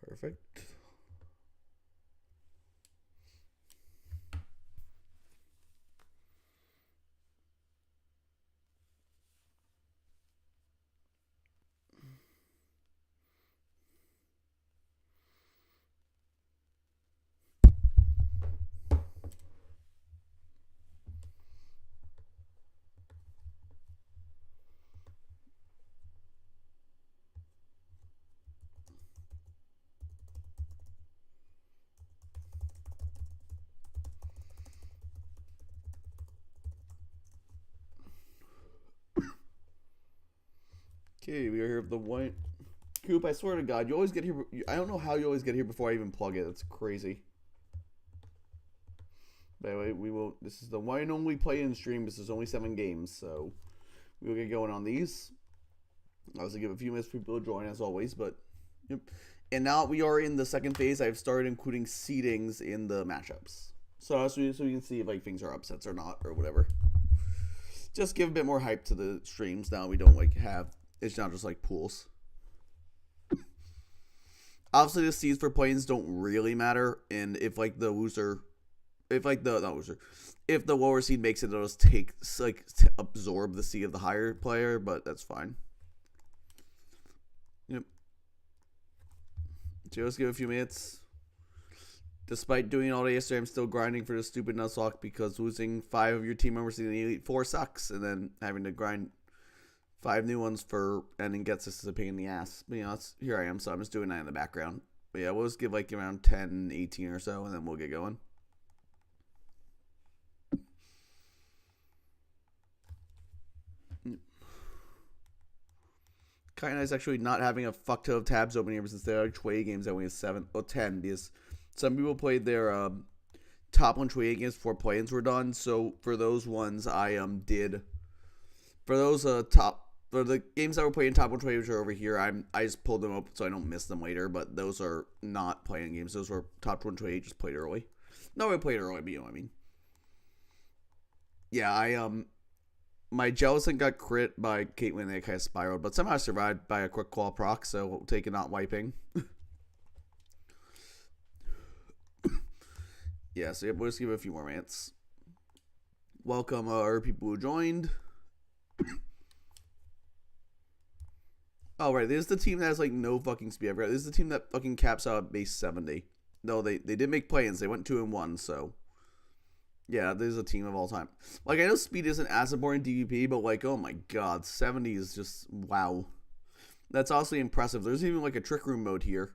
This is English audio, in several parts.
Perfect. Okay, we are here with the white Coop. I swear to God, you always get here. I don't know how you always get here before I even plug it. That's crazy. But anyway, we will. This is the one and only play-in stream. This is only 7 games, so we will get going on these. I was gonna give a few minutes for people to join as always, but yep. And now we are in the second phase. I've started including seedings in the matchups, so we can see if like things are upsets or not or whatever. Just give a bit more hype to the streams now. We don't like have. It's not just like pools. Obviously, the seeds for Playins don't really matter, and if like the loser, if like the not loser, if the lower seed makes it, it'll just take like absorb the seed of the higher player, but that's fine. Yep. So let's give it a few minutes. Despite doing all day yesterday, I'm still grinding for this stupid Nuzlocke because losing 5 of your team members in the Elite 4 sucks, and then having to grind 5 new ones for ending gets us a pain in the ass. But, you know, here I am, so I'm just doing that in the background. But yeah, we'll just give like around 10, 18 or so, and then we'll get going. Kind of nice actually not having a fuck ton of tabs open here since there are 20 games that only have 7 or 10 because some people played their top 128 games before play-ins were done. So for those ones, I did for those for the games that were played in top 128, which are over here, I just pulled them up so I don't miss them later. But those are not playing games; those were top 128 just played early. No, I played early, but you know what I mean. Yeah, my Jellicent got crit by Caitlyn and it kind of spiraled, but somehow I survived by a quick claw proc, so we'll take it not wiping. Yeah, so we'll just give it a few more minutes. Welcome our people who joined. Oh, right, this is the team that has like no fucking speed. This is the team that fucking caps out at base 70. No, they did make play-ins. They went 2-1, so yeah, this is a team of all time. Like, I know speed isn't as important in DVP, but like, oh my god, 70 is just, wow. That's honestly impressive. There's even like a trick room mode here.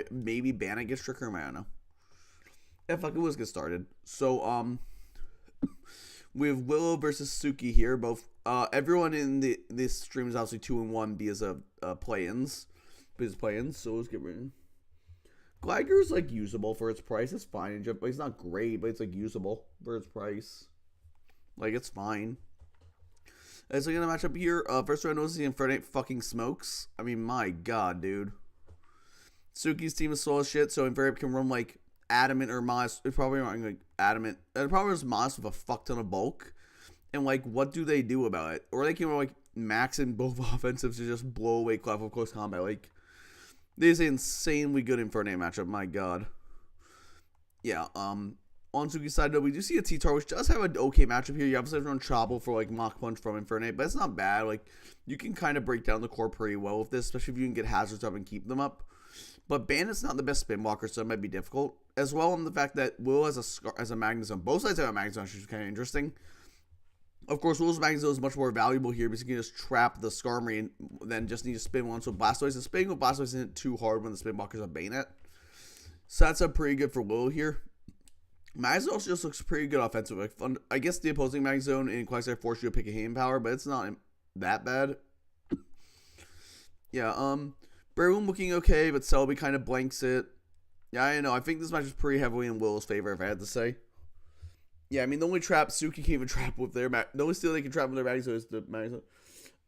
Maybe Bannock gets trick room, I don't know. Yeah, fuck it, let's get started. So, we have Willow versus Suki here. Both, everyone in this stream is obviously 2-1 because of play-ins. So let's get rid of it. Glider's like usable for its price. It's fine. It's not great, but it's like usable for its price. Like, it's fine. So we're gonna match up here. First round notice the Infernape fucking smokes. I mean, my god, dude. Suki's team is slow as shit, so Infernape can run like Adamant or Moss. It's probably running like Adamant. It probably was Moss with a fuck ton of bulk. And like, what do they do about it? Or they can like max in both offensives to just blow away Clef of close combat. Like, this is an insanely good Infernape matchup, my god. Yeah, on Suki's side, though, we do see a T-Tar, which does have an okay matchup here. You obviously have to run Chopple for, like, Mach Punch from Infernape, but it's not bad. Like, you can kind of break down the core pretty well with this, especially if you can get hazards up and keep them up. But Bandit's not the best spin walker, so it might be difficult. As well, on the fact that Will has a Magnus on. Both sides have a Magnus on, which is kind of interesting. Of course, Will's Magnus is much more valuable here because you can just trap the Skarmory and then just need to spin one. So Blastoise, and spinning with Blastoise isn't too hard when the spin walker's a Bayonet. So that's up pretty good for Will here. Magnus also just looks pretty good offensive. Like, I guess the opposing Magnus zone in Quagsire forced you to pick a Hayden power, but it's not that bad. Yeah, Breloom looking okay, but Celebi kind of blanks it. Yeah, I know. I think this match is pretty heavily in Will's favor, if I had to say. Yeah, I mean, the only trap Suki can even trap with their the only steal they can trap with their Magnus is the Magnus.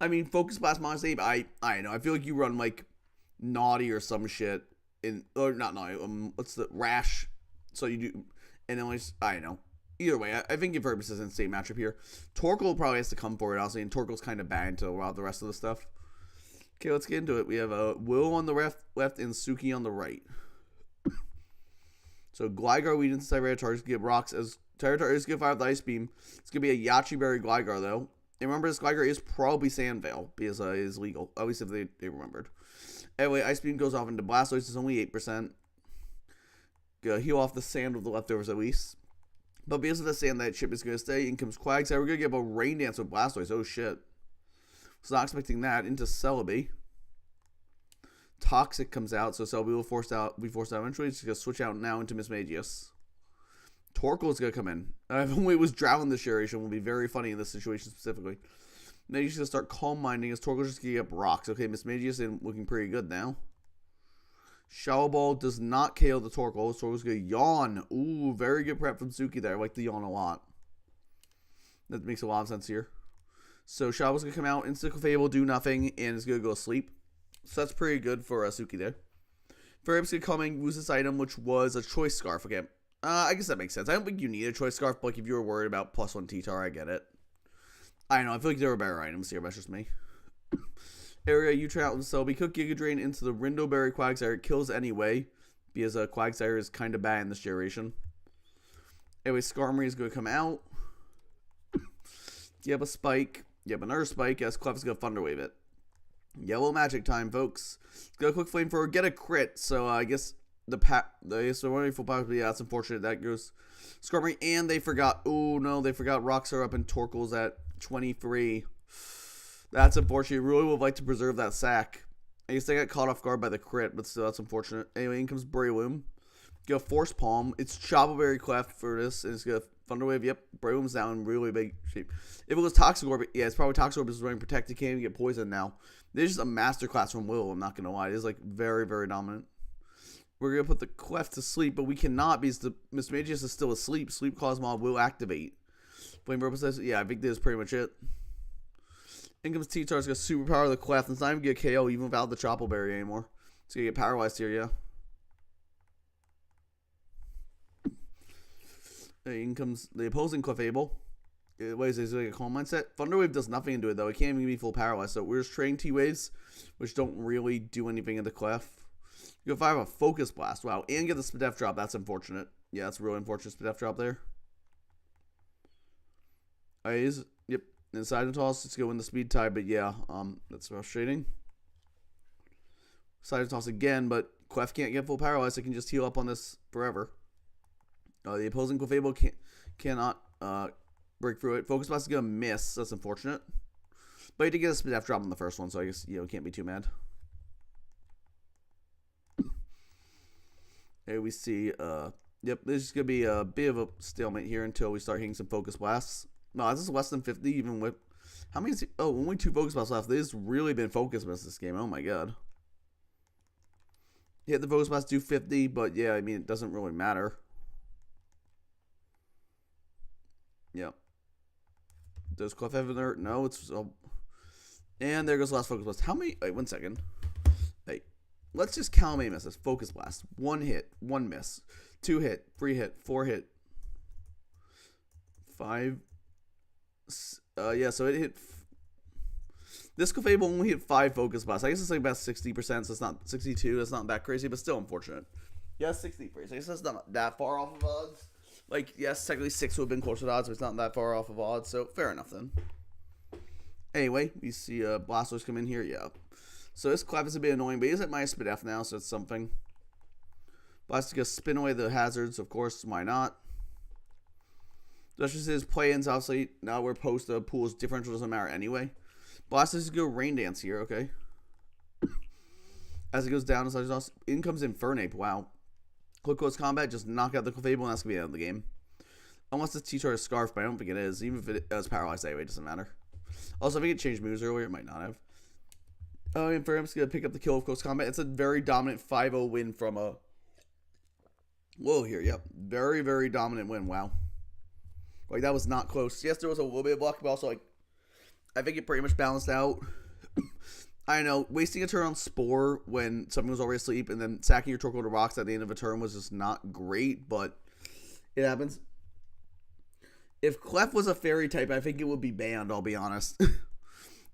I mean, Focus Blast Monster Ape, I know. I feel like you run like Naughty or some shit or not Naughty. What's the Rash? So you do, and then I know. Either way, I think your purpose is an insane matchup here. Torkoal probably has to come for it, honestly, and Torkoal's kind of bad to allow the rest of the stuff. Okay, let's get into it. We have Will on the left and Suki on the right. So Gligar leading to Tyranitar is going to get rocks as Tyranitar is going to fire the Ice Beam. It's going to be a Yachi Berry Gligar though. And remember, this Gligar is probably Sandvale because it is legal. At least if they remembered. Anyway, Ice Beam goes off into Blastoise. It's only 8%. Gonna heal off the sand with the leftovers at least. But because of the sand, that chip is going to stay. In comes Quagsire. We're going to get a Rain Dance with Blastoise. Oh shit. Was not expecting that. Into Celebi. Toxic comes out, so Celebi will be forced out eventually. It's going to switch out now into Mismagius. Torkoal is going to come in. If only it was Drown this generation, will be very funny in this situation specifically. Now you're just going to start Calm Minding as Torkoal just going to get up rocks. Okay, Mismagius is looking pretty good now. Shower Ball does not KO the Torkoal. Torkoal's going to Yawn. Ooh, very good prep from Suki there. I like the Yawn a lot. That makes a lot of sense here. So Shower Ball's going to come out. Instant Clefable, do nothing, and it's going to go to sleep. So that's pretty good for Suki there. Ferrip's going to come in, use this item, which was a Choice Scarf. Okay, I guess that makes sense. I don't think you need a Choice Scarf, but like if you were worried about +1 T-Tar, I get it. I don't know. I feel like there are better items here, but that's just me. Area U-turn out, so we could Giga Drain into the Rindo Berry Quagsire. It kills anyway, because Quagsire is kind of bad in this generation. Anyway, Skarmory is going to come out. You have a Spike. You have another Spike, as Clef is going to Thunder Wave it. Yellow Magic time, folks. Let's go quick Flamethrower, get a crit. So I guess the full power, yeah, that's unfortunate. That goes Skarmory, and they forgot. Oh no, they forgot Rocks are up and Torkoal's at 23. That's unfortunate. Really would like to preserve that sack. I guess they got caught off guard by the crit, but still, that's unfortunate. Anyway, in comes Breloom. Go Force Palm. It's Chopple Berry Clef for this, and it's gonna Thunder Wave. Yep, Breloom's down in really big shape. If it was Toxic Orb, yeah, it's probably Toxic Orb is running Protected. Can't even get poisoned now. This is just a masterclass from Will. I'm not gonna lie. It is like very, very dominant. We're gonna put the Clef to sleep, but we cannot because the Mismagius is still asleep. Sleep Claws Mob will activate. Flame Purpose. Yeah, I think this is pretty much it. In comes T-Tar. It's gonna superpower the Clef. It's not even gonna KO even without the Chopple Berry anymore. It's gonna get paralyzed here, yeah. In comes the opposing Clefable. What is this? Like a Calm Mindset? Thunder Wave does nothing to it though. It can't even be full paralyzed. So we're just trading T-Waves, which don't really do anything in the Clef. You go 5 a Focus Blast. Wow. And get the Spadef drop. That's unfortunate. Yeah, that's a really unfortunate Spadef drop there. Yep. Inside and Toss. Let's go in the Speed tie, but yeah, that's frustrating. Side and Toss again, but Clef can't get full paralyzed. It can just heal up on this forever. The opposing Clefable cannot break through it. Focus Blast is going to miss. That's unfortunate. But he did get a Spadef drop on the first one, so I guess, can't be too mad. Here we see, yep, this is going to be a bit of a stalemate here until we start hitting some Focus Blasts. No, this is less than 50, even with, how many, only 2 Focus Blasts left. This has really been Focus Blast this game. Oh my god. Hit the Focus Blast, do 50, but yeah, I mean, it doesn't really matter. Yep. Does Clef have an No, it's, and there goes the last Focus Blast. How many, wait, 1 second. Hey, let's just count how many misses. Focus Blast. 1 hit, 1 miss. 2 hit, 3 hit, 4 hit. 5. Yeah, so it hit. This Clefable only hit 5 Focus Blasts. I guess it's like about 60%, so it's not 62. That's not that crazy, but still unfortunate. Yeah, 63. So I guess that's not that far off of odds. Like, yes, technically 6 would have been closer to odds, but it's not that far off of odds, so fair enough then. Anyway, we see Blastoise come in here. Yeah. So this Clef is a bit annoying, but he is at minus Spadef now, so it's something. Blastoise gonna spin away the hazards, of course. Why not? Just says Playins, obviously. Now we're post the pool's differential doesn't matter anyway. Blastoise is gonna Rain Dance here, okay. As it goes down, in comes Infernape. Wow. Quick Close Combat, just knock out the Clefable, and that's gonna be the end of the game. Unless the T-Tar is Scarf, but I don't think it is. Even if it is paralyzed anyway, it doesn't matter. Also, I think it changed moves earlier. It might not have. Infernape's gonna pick up the kill of Close Combat. It's a very dominant 5-0 win from a. Whoa, here, yep. Very, very dominant win. Wow. Like, that was not close. Yes, there was a little bit of luck, but also, like, I think it pretty much balanced out. I know, wasting a turn on Spore when someone was already asleep and then sacking your Torkoal to rocks at the end of a turn was just not great, but it happens. If Clef was a fairy type, I think it would be banned, I'll be honest.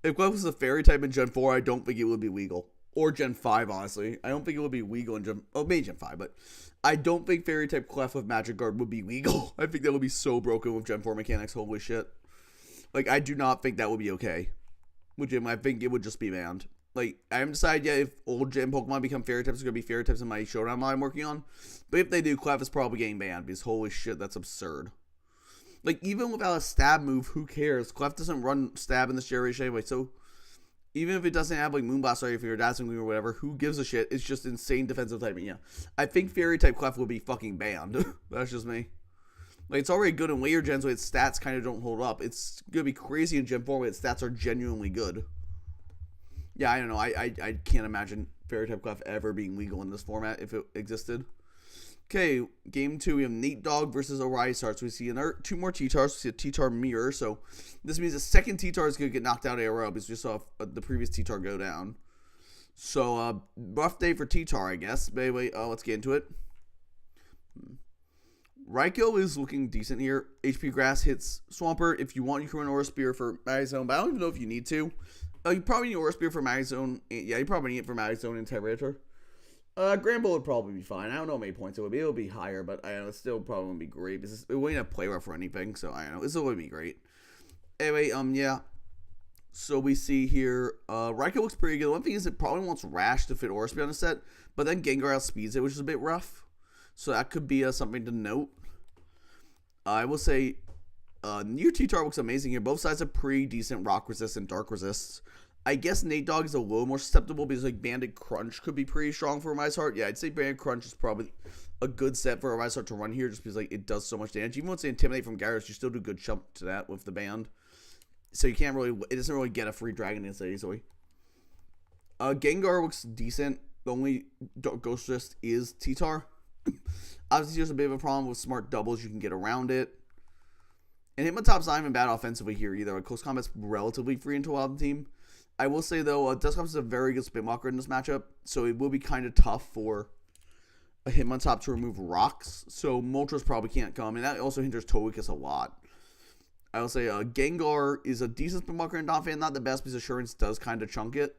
If Clef was a fairy type in Gen 4, I don't think it would be legal. Or Gen 5, honestly. I don't think it would be legal in Gen... Oh, maybe Gen 5, but... I don't think Fairy-type Clef with Magic Guard would be legal. I think that would be so broken with Gen 4 mechanics. Holy shit. Like, I do not think that would be okay. With Gen, I think it would just be banned. Like, I haven't decided yet if old Gen Pokemon become Fairy-types. It's going to be Fairy-types in my Showdown mod I'm working on. But if they do, Clef is probably getting banned. Because holy shit, that's absurd. Like, even without a stab move, who cares? Clef doesn't run stab in this generation anyway, so... Even if it doesn't have, like, Moonblast or if you're Dazzling Gleam or whatever, who gives a shit? It's just insane defensive typing, yeah. I think Fairy-type Clef would be fucking banned. That's just me. Like, it's already good in later gens where its stats kind of don't hold up. It's going to be crazy in Gen 4 where its stats are genuinely good. Yeah, I don't know. I can't imagine Fairy-type Clef ever being legal in this format if it existed. Okay, game 2, we have Nate Dogg versus Orisart. So we see two more T-Tars. We see a T-Tar mirror. So this means the second T-Tar is going to get knocked out ARL because we saw the previous T-Tar go down. So, rough day for T-Tar, I guess. But anyway, let's get into it. Raikou is looking decent here. HP Grass hits Swampert. If you want, you can run Aura Spear for Magzone, but I don't even know if you need to. You probably need Aura Spear for Magzone. Yeah, you probably need it for Magzone and Tyranitar. Granbull would probably be fine. I don't know how many points it would be. It would be higher, but I know it still probably wouldn't be great because it wouldn't have play rough or anything. So I don't know. It still wouldn't be great. Anyway, yeah. So we see here, Raikou looks pretty good. One thing is it probably wants Rash to fit Aura Spear on the set, but then Gengar outspeeds it, which is a bit rough. So that could be something to note. I will say, New T-Tar looks amazing here. Both sides have pretty decent rock resist and dark resists. I guess Nate Dogg is a little more susceptible because like Banded Crunch could be pretty strong for Orisart. Yeah, I'd say Banded Crunch is probably a good set for Orisart to run here just because like it does so much damage. Even once they Intimidate from Gyarados, you still do good chump to that with the band. So you can't really, it doesn't really get a free Dragon Dance that easily. Gengar looks decent. The only Ghost Resist is T-Tar. Obviously there's a bit of a problem with smart doubles. You can get around it. And Hitmontop's not even bad offensively here either. Like, close combat's relatively free into a Wild team. I will say, though, Dusclops is a very good spin walker in this matchup, so it will be kind of tough for a Hitmontop to remove rocks, so Moltres probably can't come, and that also hinders Togekiss a lot. I will say Gengar is a decent spin walker in Donphan, not the best because Assurance does kind of chunk it,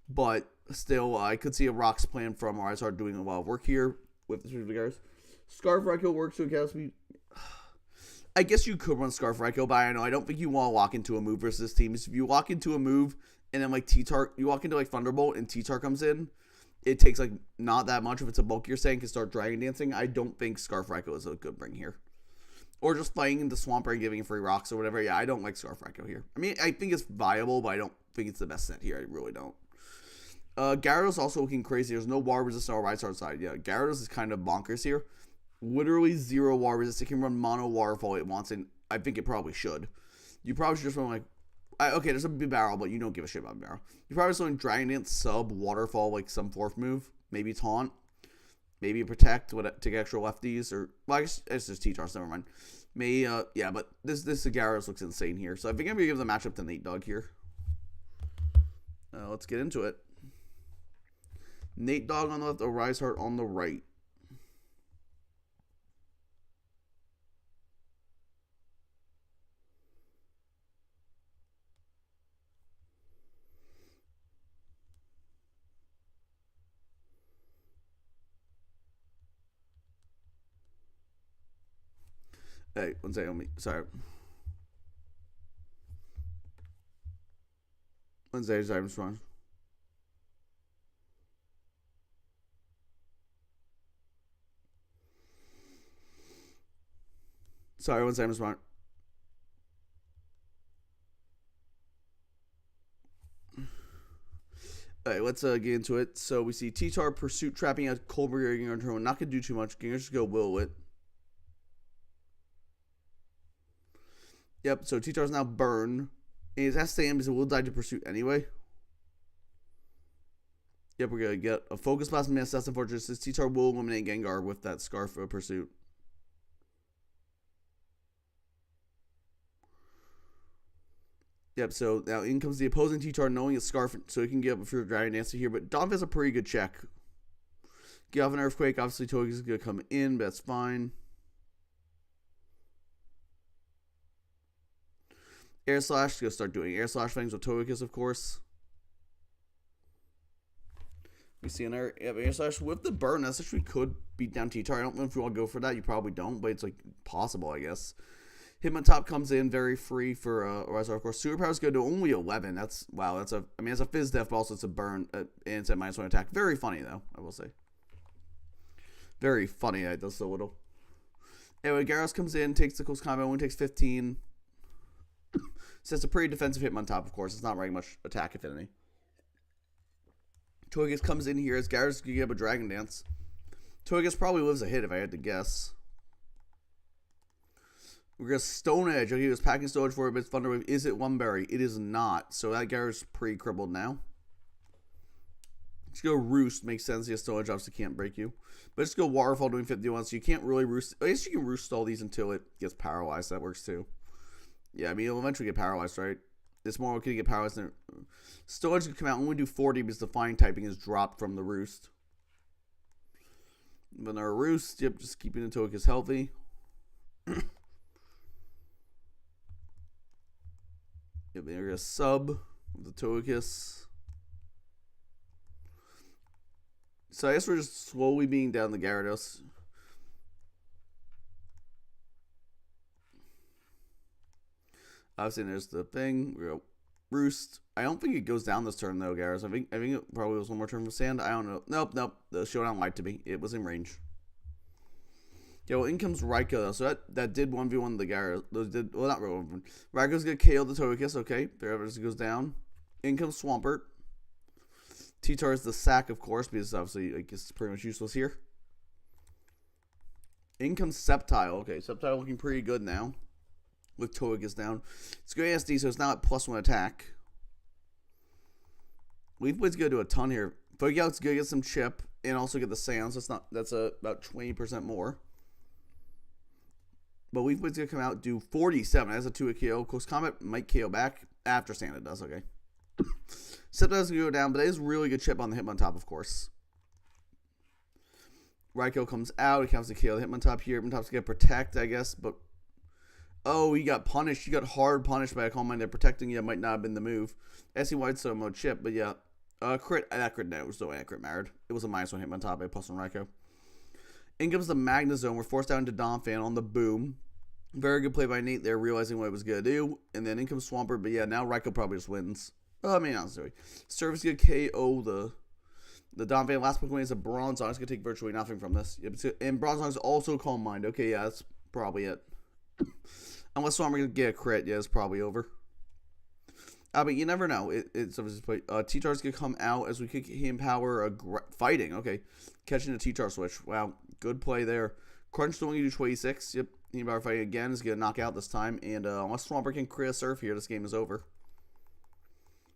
but still, I could see a rocks plan from Orisart doing a lot of work here with the Guys. Scarf Raikou works to Academy. I guess you could run Scarf Raikou, but I don't think you want to walk into a move versus this team. So if you walk into a move and then like T-Tar, you walk into like Thunderbolt and T-Tar comes in, it takes like not that much. If it's a bulkier set and can start Dragon Dancing, I don't think Scarf Raikou is a good bring here. Or just fighting into Swampert and giving free rocks or whatever. Yeah, I don't like Scarf Raikou here. I mean, I think it's viable, but I don't think it's the best set here. I really don't. Gyarados also looking crazy. There's no wall resist on our right side. Yeah, Gyarados is kind of bonkers here. Literally 0 wall resist. It can run mono waterfall it wants, and I think it probably should. You probably should just run like, okay, there's a big barrel, but you don't give a shit about barrel. You probably just run Dragon Dance, sub, waterfall, like some fourth move, maybe taunt, maybe protect, to get extra lefties, or well, I guess it's just T-Tar, so never mind. Maybe, yeah, but this Gyarados looks insane here, so I think I'm gonna give the matchup to Nate Dogg here. Let's get into it. Nate Dogg on the left, Orisart on the right. Hey, one second, sorry. One second, sorry, I'm just wrong. Sorry, one second, I'm just wrong. Alright, let's get into it. So we see T-Tar Pursuit trapping out Colbert Gengar turn. Not gonna do too much. Gengar just go will it. Yep, so T-Tar's now burn. And it has to stay in because it will die to Pursuit anyway. Yep, we're gonna get a Focus Blast and Assassin Fortress. This T-Tar will eliminate Gengar with that Scarf Pursuit. Yep, so now in comes the opposing T-Tar knowing it's Scarf, so he can get up a few Dragon Dancer here, but Donphan has a pretty good check. Get off an Earthquake, obviously Togekiss is going to come in, but that's fine. Air Slash, going to start doing Air Slash things with Togekiss, of course. We see an air slash with the burn. That's actually could beat down T-Tar. I don't know if you want to go for that. You probably don't, but it's like possible, I guess. Hitmontop comes in very free for Rizar, of course. Superpowers go to only 11. That's wow. That's a. I mean, it's a Fizz Def, but also it's a burn and it's at -1 attack. Very funny though, I will say. Very funny. It does so little. Anyway, Gyarados comes in, takes the close combat, only takes 15. So it's a pretty defensive Hitmontop, of course. It's not very much attack, if any. Togekiss comes in here as Gyarados can get up a Dragon Dance. Togekiss probably lives a hit if I had to guess. We're going to Stone Edge. Okay, he was packing Stone Edge for it, but it's Thunder Wave. Is it One Berry? It is not. So that Gyarados pretty crippled now. Let's go Roost. Makes sense. Yeah, Stone Edge obviously can't break you. But let's go Waterfall doing 51. So you can't really Roost. I guess you can Roost all these until it gets paralyzed. That works too. Yeah, I mean, it'll eventually get paralyzed, right? It's more likely to get paralyzed than... Stone Edge can come out and only do 40 because the Flying typing is dropped from the Roost. But our Roost, yep, just keeping the Togekiss healthy. Yep, they're going to sub with the Togekiss. So I guess we're just slowly being down the Gyarados. Obviously, there's the thing. We're going to Roost. I don't think it goes down this turn, though, Gyarados. I think it probably was one more turn with Sand. I don't know. Nope. The Showdown lied to me. It was in range. Okay, well, in comes Raikou, though. So that did 1v1 the Gyarados. Those did, well, not really 1v1. Raikou's going to KO the Togekiss. Okay, there it goes down. In comes Swampert. T-Tar is the sack, of course, because obviously, I guess it's pretty much useless here. In comes Sceptile. Okay, Sceptile looking pretty good now. With Togekiss down. It's good ASD, so it's now at +1 attack. Leaf Blade's going to do a ton here. Fogeout's going to get some chip and also get the Sand, so that's about 20% more. But Leaf Blade's going to come out do 47. That's a 2-hit KO. Close Combat might KO back after Sand it does, okay. Sceptile's going to go down, but it is really good chip on the Hitmontop, of course. Raikou comes out. He comes to KO the Hitmontop here. Hitmontop's going to protect, I guess, but... Oh, he got punished. He got hard punished by a Calm Mind there. Protecting you might not have been the move. SC Wide Stone mode chip, but yeah. Crit. That crit, no, it was so accurate, Married. It was a -1 Hitmontop by +1 Raikou. In comes the Magnezone. We're forced down into Donphan on the boom. Very good play by Nate there, realizing what it was going to do. And then in comes Swampert, but yeah, now Raikou probably just wins. I mean, not necessarily. Service going to KO the Donphan. Last Pokemon is a Bronzong. It's going to take virtually nothing from this. Yep, and Bronzong is also Calm Mind. Okay, yeah, that's probably it. Unless Swampert can get a crit, yeah, it's probably over. But you never know. It's obviously T-Tar's going to come out as we kick him power fighting. Okay. Catching the T-Tar switch. Wow. Good play there. Crunch Stone, you do 26. Yep. Him power fighting again is going to knock out this time. And unless Swampert can crit a Surf here, this game is over.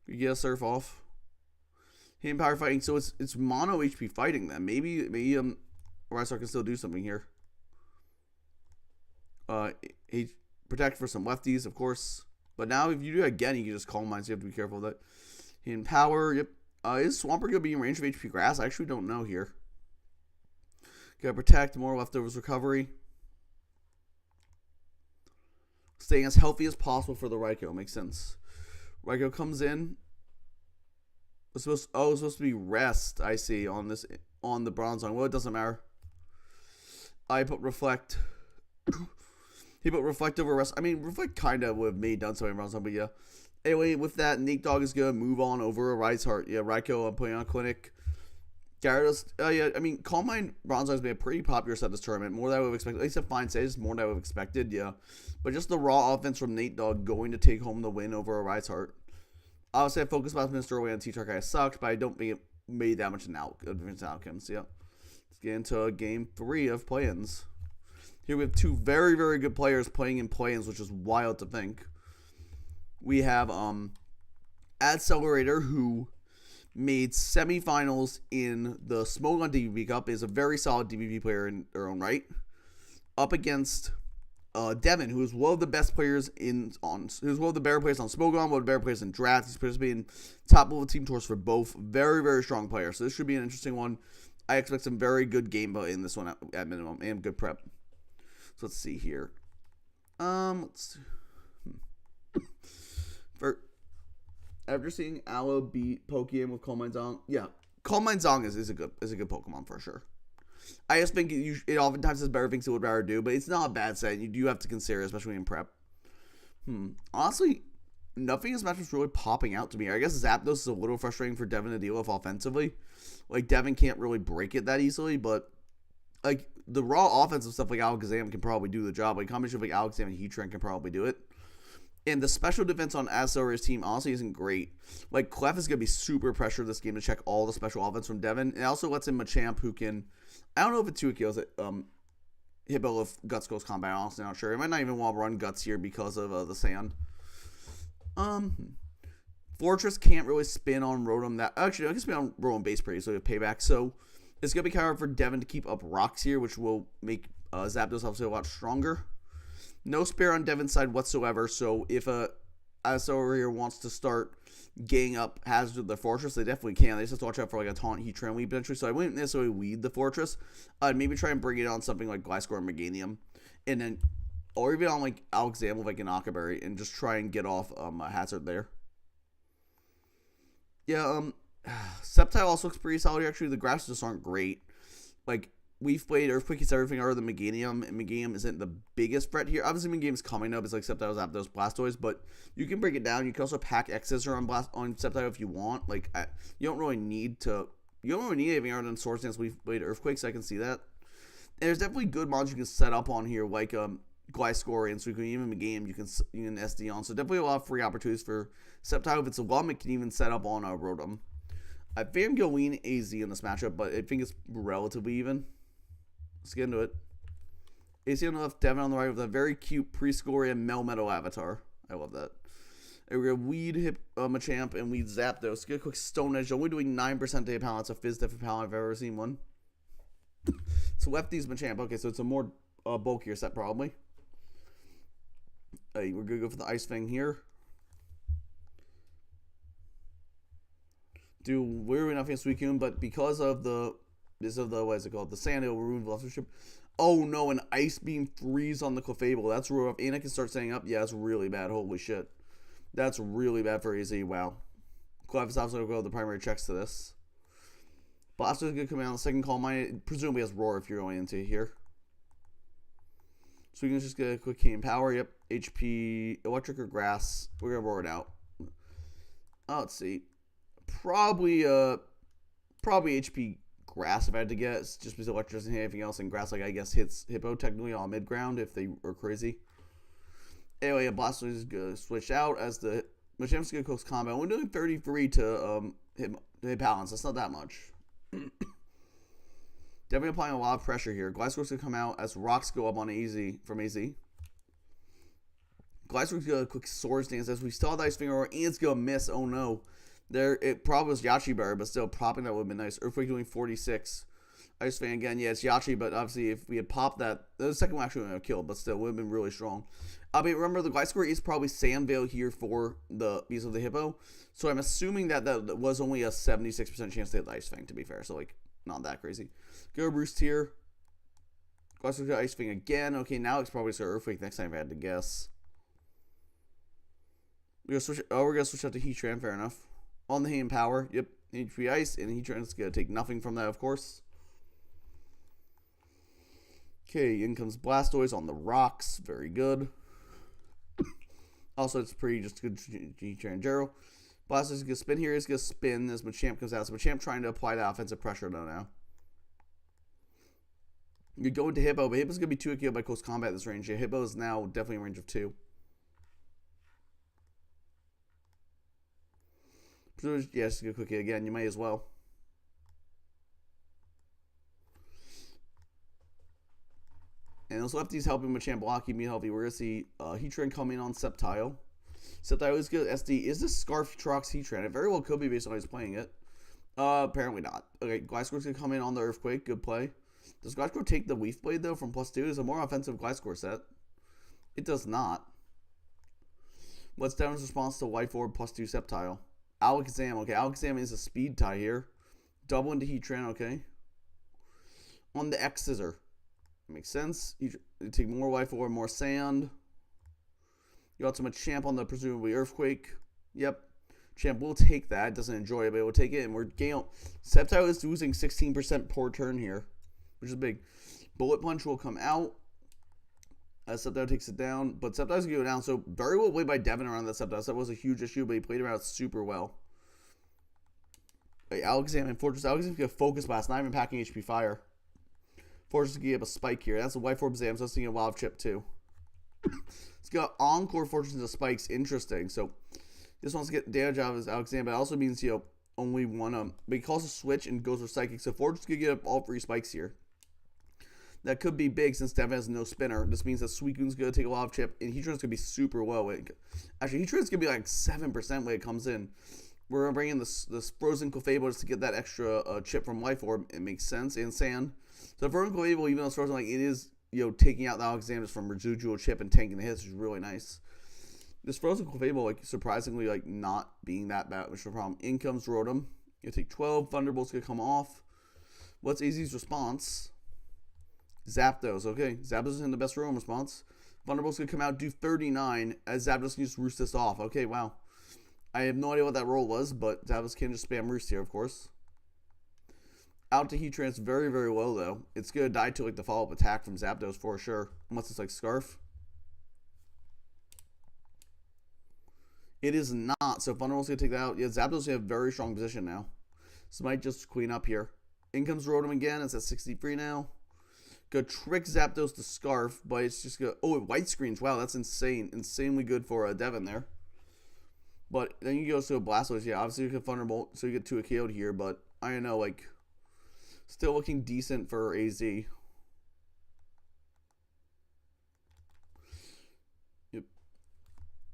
We get a Surf off. Him power fighting. So it's mono HP fighting then. Maybe Rizar can still do something here. He protect for some lefties, of course. But now if you do it again, you can just Calm Mind, so you have to be careful of that. In power, yep. Is Swampert going to be in range of HP Grass? I actually don't know here. Gotta protect, more leftovers recovery. Staying as healthy as possible for the Raikou, makes sense. Raikou comes in. It's supposed to be rest, I see, on the Bronzong. Well, it doesn't matter. I put Reflect. He put Reflect over Rest. I mean, Reflect kind of would have made done something wrong, but yeah. Anyway, with that, Nate Dogg is going to move on over a Rizar. Yeah, Raikou, I'm putting on Clinic. Gyarados, yeah, I mean, Calm Mind Bronzong has been a pretty popular set this tournament. More than I would have expected. At least a fine stage, more than I would have expected, yeah. But just the raw offense from Nate Dogg going to take home the win over a Rizar. Obviously, I focused about Mr. Away on T-Tar kind of sucked, but I don't think it made that much of difference outcomes, yeah. Let's get into game 3 of Playins. Here we have two very, very good players playing in Playins, which is wild to think. We have Accelerator, who made semifinals in the Smogon DVP Cup, is a very solid DVP player in their own right, up against Devin, who is one of the best players who's one of the better players on Smogon, one of the better players in draft. He's participating in top level team tours for both. Very, very strong players. So this should be an interesting one. I expect some very good gameplay in this one at minimum, and good prep. So let's see here. Let's after seeing Aloe beat Pokemon with Calm Mind's on, yeah, Calm Mind Zong is a good Pokemon for sure. I just think it oftentimes has better things it would rather do, but it's not a bad set. You do have to consider, especially in prep. Honestly, nothing in this match was really popping out to me. I guess Zapdos is a little frustrating for Devin to deal with offensively. Like, Devin can't really break it that easily, but like the raw offensive stuff like Alakazam can probably do the job. Like, combination of like Alakazam and Heatran can probably do it. And the special defense on Asauri's team honestly isn't great. Like, Clef is going to be super pressured this game to check all the special offense from Devin. It also lets in Machamp, who can, I don't know if it's 2 kills Hippo if Guts goes combat. I'm honestly not sure. It might not even want to run Guts here because of the sand. Fortress can't really spin on Rotom. Actually, I can spin on Rotom base pretty, so we have payback. So it's going to be kind of hard for Devin to keep up rocks here, which will make Zapdos obviously a lot stronger. No spare on Devin's side whatsoever, so if a Asauri here wants to start getting up hazards with the Fortress, they definitely can. They just have to watch out for like a taunt Heatran lead potentially, so I wouldn't necessarily lead the Fortress. I'd maybe try and bring it on something like Gliscor or Meganium, and then, or even on like Alakazam with like an Akaberry, and just try and get off a hazard there. Yeah, Sceptile also looks pretty solid here. Actually, the grasses just aren't great. Like, we've played Earthquake is everything other than Meganium, and Meganium isn't the biggest threat here. Obviously, Meganium's coming up. It's like Sceptile, Zapdos, Blastoise, but you can break it down. You can also pack X-Scissor on Sceptile if you want. Like, you don't really need anything other than Swords Dance. We've played Earthquake, so I can see that. And there's definitely good mods you can set up on here, like Gliscor, and so you can even Meganium you can SD on. So definitely a lot of free opportunities for Sceptile. If it's a Lum, it can even set up on a Rotom. I think I'm going to lean AZ in this matchup, but I think it's relatively even. Let's get into it. AC on the left, Devin on the right with a very cute Prescorian Melmetal avatar. I love that. And we're going to Weed Machamp and Weed Zapdos. Let's get a quick Stone Edge. Only doing 9% to hit power. It's a Fizz Def power I've ever seen one. So Lefty's Machamp. Okay, so it's a more bulkier set probably. We're going to go for the Ice Fang here. Do literally nothing against Suicune, but because of the what is it called? The Sand, it'll ruin Velociraptor. Oh no, an Ice Beam freeze on the Clefable. That's real rough. And I can start setting up. Yeah, that's really bad. Holy shit. That's really bad for AZ. Wow. Clef is obviously going to go the primary checks to this. Blastoise is going to come out on the second call. Mine presumably has Roar if you're going into here. So we can just get a quick Cane Power. Yep. HP, Electric or Grass. We're going to roar it out. Let's see. Probably HP Grass if I had to guess, just because Electric doesn't hit anything else, and Grass, like, I guess, hits Hippo technically on mid-ground if they were crazy. Anyway, Blastoise is going to switch out as the Machamp's going to close combat. We're doing 33 to hit balance. That's not that much. Definitely applying a lot of pressure here. Gliscor's going to come out as rocks go up on AZ from AZ. Gliscor's going to quick Swords Dance as we still have the Ice Finger, and it's going to miss. Oh no. It probably was Yachi Berry, but still popping that would have been nice. Earthquake doing 46. Ice Fang again, yeah, it's Yachi, but obviously if we had popped that, the second one actually would have killed, but still would have been really strong. I mean, remember the Gliscor is probably Sand Veil here for the use of the Hippo, so I'm assuming that was only a 76% chance to hit the Ice Fang, to be fair, so like not that crazy. Go Roost here. Gliscor got Ice Fang again. Okay, now it's probably going to Earthquake next time if I had to guess. We're gonna switch out to Heatran, fair enough. On the Hand Power, yep, HP Ice, and Heatran's going to take nothing from that, of course. Okay, in comes Blastoise on the rocks, very good. Also, it's pretty just good Heatran Gero. Blastoise is going to spin here, he's going to spin as Machamp comes out, so Machamp trying to apply that offensive pressure though now. You go into Hippo, but Hippo's going to be 2 killed by close combat at this range. Yeah, Hippo is now definitely in range of 2. Yes, go quick hit again. You might as well. And those lefties helping Machamp block, keep me healthy. We're going to see Heatran coming on Sceptile. Sceptile is good. SD. Is this Scarf Trox Heatran? It very well could be based on how he's playing it. Apparently not. Okay, Gliscor's going to come in on the Earthquake. Good play. Does Gliscor take the Leaf Blade, though, from +2? It's a more offensive Gliscor set. It does not. What's Devin's response to White Forward +2 Sceptile? Alakazam. Okay, Alakazam is a speed tie here. Double into Heatran, okay. On the X-Scissor. Makes sense. You take more White Forward, more Sand. You got some Machamp on the presumably Earthquake. Yep. Champ will take that. Doesn't enjoy it, but it will take it. And we're getting... Sceptile is losing 16% per turn here, which is big. Bullet Punch will come out as Sceptile takes it down. But Sceptile's going to go down. So very well played by Devin around that Sceptile. That was a huge issue, but he played around super well. Hey, Alexander and Fortress. Alexander's going to Focus Blast, not even packing HP Fire. Fortress is going to give a Spike here. That's a White Orb Zam, so that's going to get a Wild Chip too. It's got Encore Fortress into Spikes. Interesting. So this wants to get damage out of his Alexander, but it also means, only one, but he calls a switch and goes for Psychic. So Fortress could get up all 3 spikes here. That could be big since Devin has no spinner. This means that Suicune's going to take a lot of chip, and Heatran's going to be super low. Actually, Heatran's going to be like 7% when it comes in. We're going to bring in this Frozen Clefable just to get that extra chip from Life Orb. It makes sense. And Sand. So Frozen Clefable, even though it's frozen, like it is, taking out the Alexanders from residual chip and tanking the hits, which is really nice. This Frozen Clefable, surprisingly, not being that bad, which is a problem. In comes Rotom. You take 12. Thunderbolt's going to come off. What's AZ's response? Zapdos. Okay, Zapdos is in the best room response. Thunderbolt's going to come out, do 39, as Zapdos can just roost this off. Okay, wow. I have no idea what that roll was, but Zapdos can just spam roost here, of course. Out to Heatrans, very, very low, though. It's going to die to, the follow-up attack from Zapdos for sure. Unless it's, Scarf. It is not, so Thunderbolt's going to take that out. Yeah, Zapdos going to have a very strong position now. So might just clean up here. In comes Rotom again. It's at 63 now. Go trick Zapdos to Scarf, but it's just going to... Oh, it white screens. Wow, that's insane. Insanely good for Devin there. But then you go to a Blastoise. Yeah, obviously you can Thunderbolt, so you get 2 KO'd here, but I don't know, still looking decent for AZ. Yep.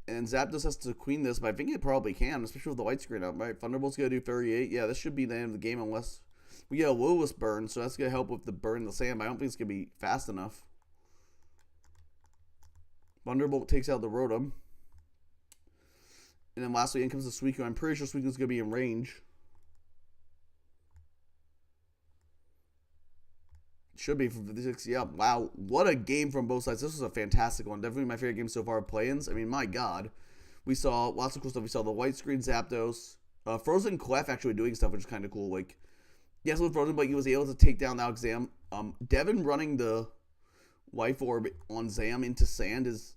And Zapdos has to queen this, but I think it probably can, especially with the white screen up, right? Thunderbolt's going to do 38. Yeah, this should be the end of the game unless we get a Will-Wisp burn, so that's going to help with the burn in the sand, but I don't think it's going to be fast enough. Thunderbolt takes out the Rotom. And then lastly, in comes the Suicune. I'm pretty sure Suicune's going to be in range. Should be from 56. Yeah, wow. What a game from both sides. This was a fantastic one. Definitely my favorite game so far of Playins. I mean, my God. We saw lots of cool stuff. We saw the white screen Zapdos. Frozen Clef actually doing stuff, which is kind of cool. Yes, with Frozen, but he was able to take down the Alexam. Devin running the Life Orb on Zam into Sand is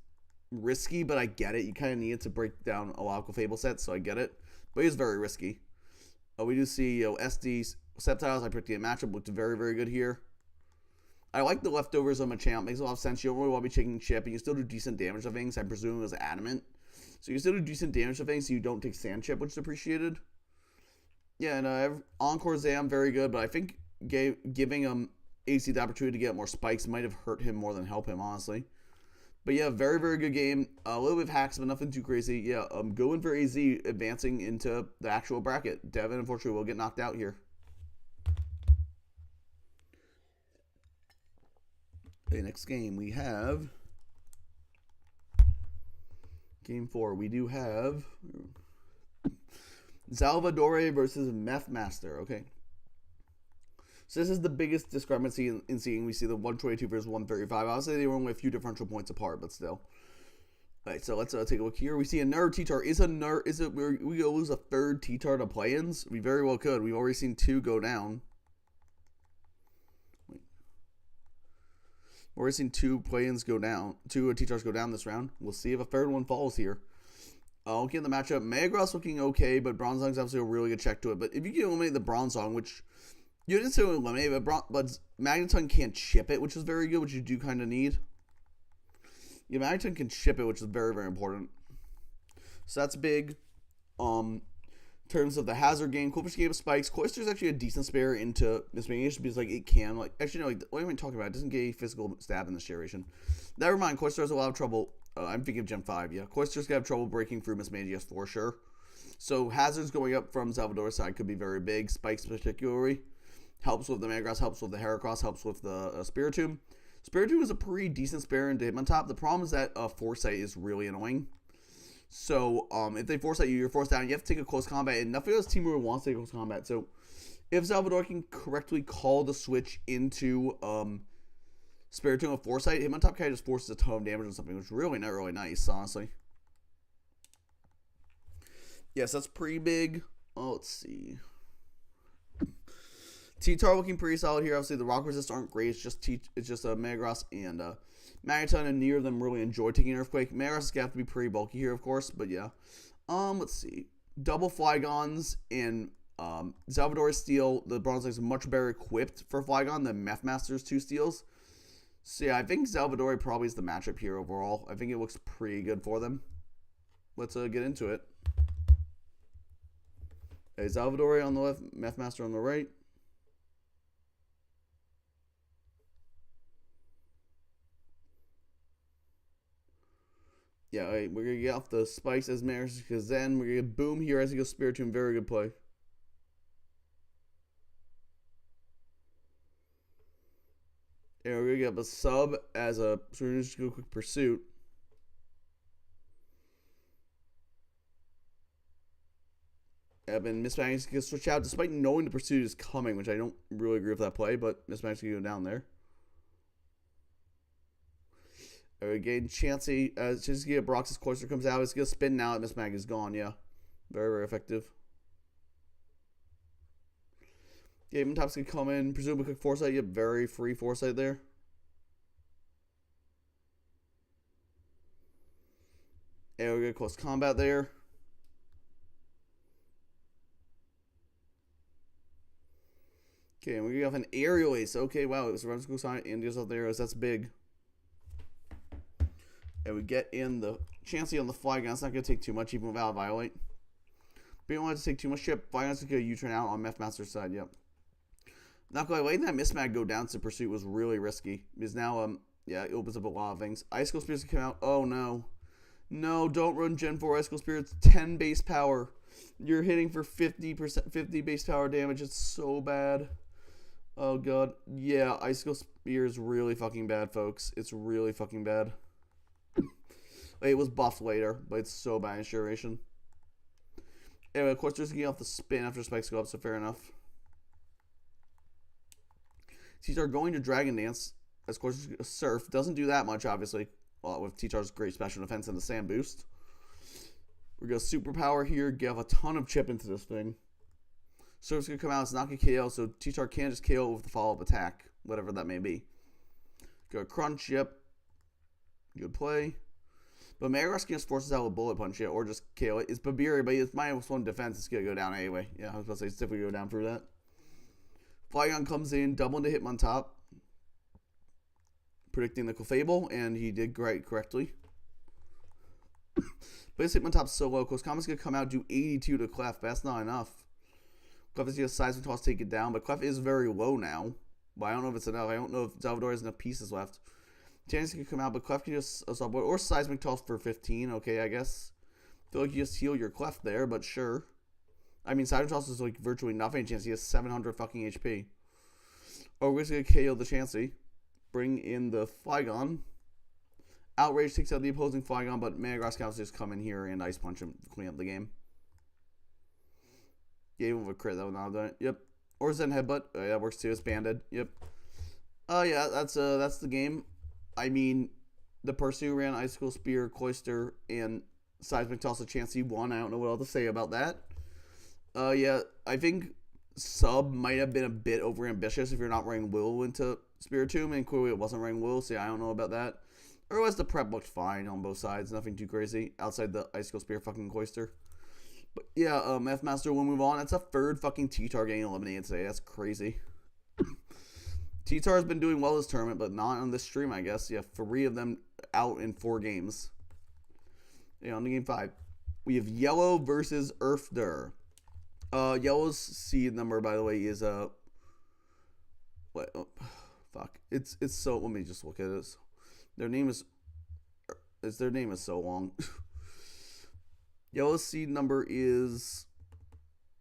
risky, but I get it. You kind of need it to break down a lot of Clefable sets, so I get it. But it is very risky. We do see, SD Sceptiles. I predicted a matchup. Looked very, very good here. I like the leftovers of Machamp. Makes a lot of sense. You don't really want to be taking chip, and you still do decent damage to things. I presume it was adamant. So you still do decent damage to things, so you don't take sand chip, which is appreciated. Yeah, and Encore Zam, very good, but I think giving him AC the opportunity to get more spikes might have hurt him more than help him, honestly. But yeah, very, very good game. A little bit of hacks, but nothing too crazy. Yeah, going for AZ, advancing into the actual bracket. Devin, unfortunately, will get knocked out here. Okay, next game we have game 4. We do have Salvadore versus Meth Master. Okay, so this is the biggest discrepancy in seeing. We see the 122 versus 135. Obviously, they were only a few differential points apart, but still. All right, so let's take a look here. We see a nerd T-Tar. Is it we go lose a third T-Tar to Playins? We very well could. We've already seen 2 go down. We've already seen 2 Playins go down. 2 T-Tars go down this round. We'll see if a third one falls here. Looking at the matchup, Megagross looking okay, but Bronzong's obviously a really good check to it. But if you can eliminate the Bronzong, which you didn't say eliminate, but Magneton can't chip it, which is very good, which you do kind of need. Yeah, Magneton can chip it, which is very, very important. So that's big. In terms of the hazard game, Qwilfish gave spikes. Cloyster's actually a decent spare into Mismanaged because it can. Actually, no, what am I talking about? It doesn't get a physical stab in this generation. Never mind, Cloyster has a lot of trouble. I'm thinking of Gen 5, yeah. Cloyster's going to have trouble breaking through Mismanaged for sure. So hazards going up from Salvador's side could be very big. Spikes particularly. Helps with the Metagross, helps with the Heracross, helps with the Spiritomb. Spiritomb is a pretty decent spare into Hitmontop. The problem is that Foresight is really annoying. So, if they Foresight you, you're forced down. You have to take a close combat, and nothing else Team Root wants to take a close combat. So, if Salvador can correctly call the switch into Spiritomb with Foresight, Hitmontop kind of just forces a ton of damage or something, which is really not really nice, honestly. Yes, that's pretty big. Oh, let's see. T-Tar looking pretty solid here. Obviously, the rock resist aren't great. It's just Metagross and Magneton, and neither of them really enjoy taking Earthquake. Metagross is gonna have to be pretty bulky here, of course, but yeah. Let's see. Double Flygons and Salvador Steel. The Bronze is much better equipped for Flygon than Meth Master's 2 Steels. So yeah, I think Salvador probably is the matchup here overall. I think it looks pretty good for them. Let's get into it. Hey, Salvador on the left, Meth Master on the right. Yeah, right, we're going to get off the spikes as Maris, because then we're going to get Boom here as he goes Spiritomb. Very good play. And we're going to get up a sub as a quick pursuit. And Miss Magnus can switch out despite knowing the pursuit is coming, which I don't really agree with that play, but Miss Magnus can go down there. Again, Chansey, Chansey Brox's Cloister comes out. It's going to spin now that Miss Mag is gone, yeah. Very, very effective. Game Top's going to come in. Presumably quick Foresight. You have very free Foresight there. And we're going to close combat there. Okay, and we're going to have an Aerial Ace. Okay, wow. It was a Run School Sign and goes out there. That's big. And we get in the Chansey on the Flygon. It's not going to take too much, even without Violate. But you don't want to take too much ship. Flygon's going to U-turn out on Meth Master's side, yep. Not going to letting that Mismag go down to Pursuit was really risky. Because now, yeah, it opens up a lot of things. Icicle Spirit's going to come out. Oh, no. No, don't run Gen 4 Icicle Spirit's 10 base power. You're hitting for 50%, 50 base power damage. It's so bad. Oh, God. Yeah, Icicle Spear is really fucking bad, folks. It's really fucking bad. It was buffed later, but it's so bad in duration. Anyway, of course, there's getting off the spin after spikes go up, so fair enough. T-Tar going to Dragon Dance. Of course, Surf doesn't do that much, obviously. Well, with T-Tar's great special defense and the Sand Boost. We're going to Superpower here, give a ton of chip into this thing. Surf's going to come out, it's not going to KO, so T-Tar can just KO with the follow-up attack, whatever that may be. Go Crunch, yep. Good play. But Metagross can just force us out with Bullet Punch, yeah, or just KO it. It's Babiri, but it's -1 defense. It's going to go down anyway. Yeah, I was about to say, it's definitely go down for that. Flygon comes in, double into Hitmontop. Predicting the Clefable, and he did great correctly. But his Hitmontop's so low. Coscoma's going to come out, do 82 to Clef, but that's not enough. Clef is going to Seismic Toss, take it down, but Clef is very low now. But I don't know if it's enough. I don't know if Salvador has enough pieces left. Chance can come out, but Clef can just or Seismic Toss for 15. Okay, I guess. Feel like you just heal your Clef there, but sure. I mean, Seismic Toss is like virtually nothing. Chance he has 700 fucking HP. Oh, we're just gonna KO the Chansey. Bring in the Flygon. Outrage takes out the opposing Flygon, but Metagross can just come in here and Ice Punch him to clean up the game. Gave him a crit. That would not have done it. Yep. Or Zen Headbutt. Oh, yeah, that works too. It's banded. Yep. Oh yeah, that's the game. I mean, the person who ran Icicle Spear, Cloister, and Seismic Toss of Chansey won. I don't know what else to say about that. Yeah, I think Sub might have been a bit overambitious if you're not running Will into Spiritomb, and clearly it wasn't running Will, so yeah, I don't know about that. Otherwise, the prep looked fine on both sides. Nothing too crazy outside the Icicle Spear fucking Cloister. But yeah, F Master will move on. That's a third fucking T-Tar getting eliminated today. That's crazy. T-Tar has been doing well this tournament, but not on this stream, I guess. Yeah, 3 of them out in 4 games. Yeah, on to game 5. We have Yellow versus Earthder. Yellow's seed number, by the way, is what? Oh, fuck. It's so. Let me just look at it. Their name is so long. Yellow's seed number is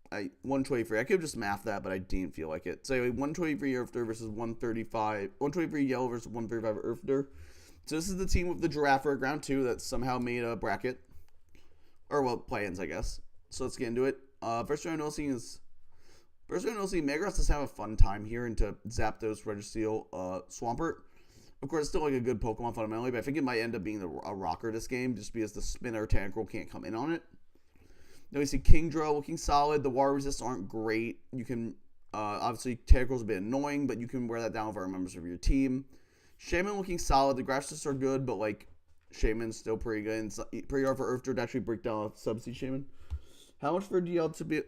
123. I could have just mathed that, but I didn't feel like it. So anyway, 123 Earthder versus 135. 123 Yellow versus 135 Earthder. So this is the team with the Giraffe for round 2 that somehow made a bracket. Or, well, play-ins, I guess. So let's get into it. First round Metagross does have a fun time here into Zapdos, Registeel, Swampert. Of course, it's still like a good Pokemon fundamentally, but I think it might end up being a rocker this game just because the Spinner Tentacruel can't come in on it. Then we see Kingdra looking solid. The water resists aren't great. You can, obviously, Tentacle's a bit annoying, but you can wear that down for members of your team. Shaman looking solid. The grass resists are good, but, like, Shaman's still pretty good. And it's pretty hard for Earth to actually break down a Subsea Shaman. How much for DL to be?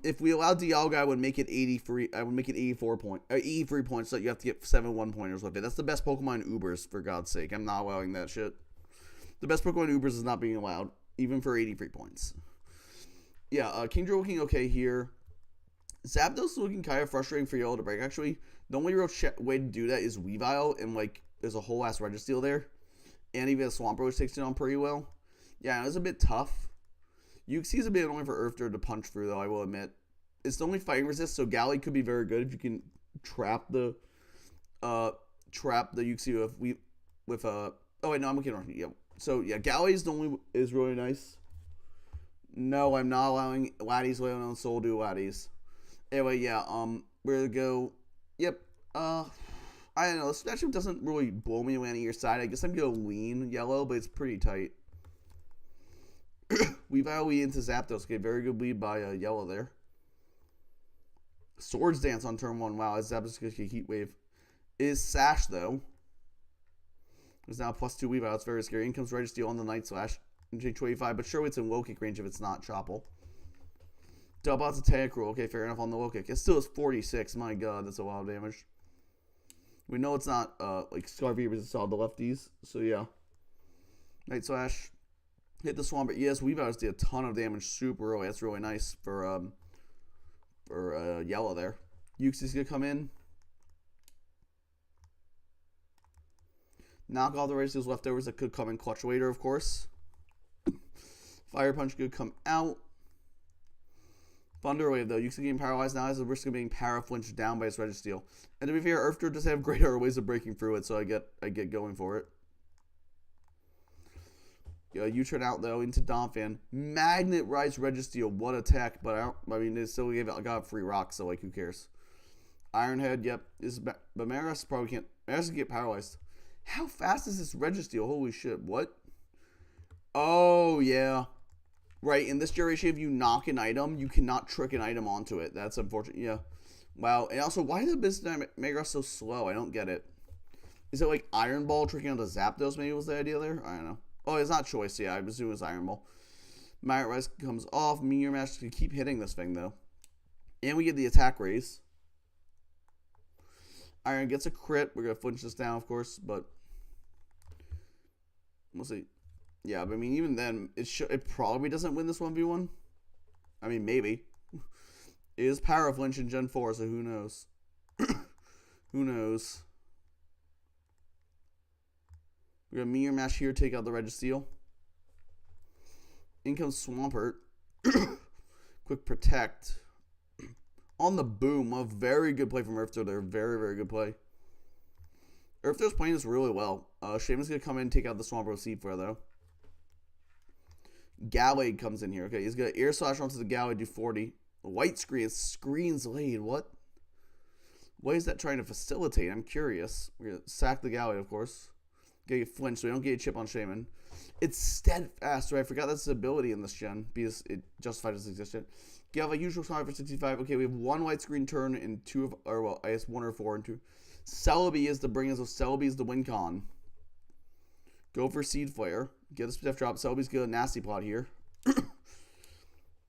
If we allow DL guy, I would make it 83. I would make it 83 points. So you have to get 7 1-pointers with it. That's the best Pokemon Ubers, for God's sake. I'm not allowing that shit. The best Pokemon Ubers is not being allowed, even for 83 points. Yeah, Kingdra looking okay here. Zapdos looking kind of frustrating for Yellow to break. Actually, the only real way to do that is Weavile, and like there's a whole ass Registeel there, and even a Swampert, which takes it on pretty well. Yeah, it was a bit tough. Uxie is a bit annoying for Earthdir to punch through, though, I will admit. It's the only fighting resist, so Galley could be very good if you can trap the Uxie with oh wait, no, I'm looking wrong. Yeah. So yeah, Galley is really nice. No, I'm not allowing Laddies, let alone Soul do Laddies. Anyway, yeah, we're gonna go. Yep. I don't know. This matchup doesn't really blow me away on either side. I guess I'm gonna lean Yellow, but it's pretty tight. Weavile lead into Zapdos. Okay, very good lead by Yellow there. Swords Dance on turn 1. Wow, Zapdos gonna get Heat Wave. Is Sash though. There's now +2 Weavile. It's very scary. In comes Registeel on the Night Slash. 25, but surely it's in low kick range if it's not Chople. Double out's a Tentacruel. Okay, fair enough on the low kick. It still is 46. My god, that's a lot of damage. We know it's not like Scarvy resists all the lefties, so yeah. Night Slash. Hit the Swampert. Yes, Weavile did a ton of damage super early. That's really nice for Yellow there. Uxie's gonna come in. Knock off the Registeel's leftovers that could come in clutch later, of course. Fire Punch could come out. Thunder Wave, though. Uxie getting paralyzed now has the risk of being para-flinched down by his Registeel. And to be fair, Earthdir does have greater ways of breaking through it, so I get going for it. Yeah, U-turn out, though, into Donphan. Magnet Rise Registeel. What attack, but I mean, they still got free rocks, so, like, who cares? Ironhead, yep. But Maris probably can't. Maris can get paralyzed. How fast is this Registeel? Holy shit, what? Oh, yeah. Right, in this generation, if you knock an item, you cannot trick an item onto it. That's unfortunate. Yeah. Wow. And also, why is the business Megagrass so slow? I don't get it. Is it like Iron Ball tricking onto Zapdos maybe was the idea there? I don't know. Oh, it's not choice. Yeah, I presume it was Iron Ball. Magnet Rise comes off. Meteor Mash can keep hitting this thing, though. And we get the attack raise. Iron gets a crit. We're going to flinch this down, of course, but we'll see. Yeah, but I mean, even then, it probably doesn't win this 1v1. I mean, maybe. It is Power Flinch in Gen 4, so who knows? Who knows? We're going to Meteor Mash here, take out the Registeel. In comes Swampert. Quick Protect. On the boom. A very good play from Earthdir there. Very, very good play. Earthdir's playing this really well. Shaman's going to come in and take out the Swampert with Seed Flare, though. Gallade comes in here. Okay, he's going to Air Slash onto the Gallade, do 40. White screen. Screen's laid. What? What is that trying to facilitate? I'm curious. We're going to sack the Gallade, of course. Get flinch so we don't get a chip on Shaman. It's Steadfast, right? I forgot that's ability in this gen because it justified its existence. You have a usual time for 65. Okay, we have one white screen turn and two of, or well, I guess 1 or 4 and 2. Celebi is the bring us, so Celebi is the win con. Go for Seed Flare. Get a Stiff Drop. Celebi's got a nasty plot here.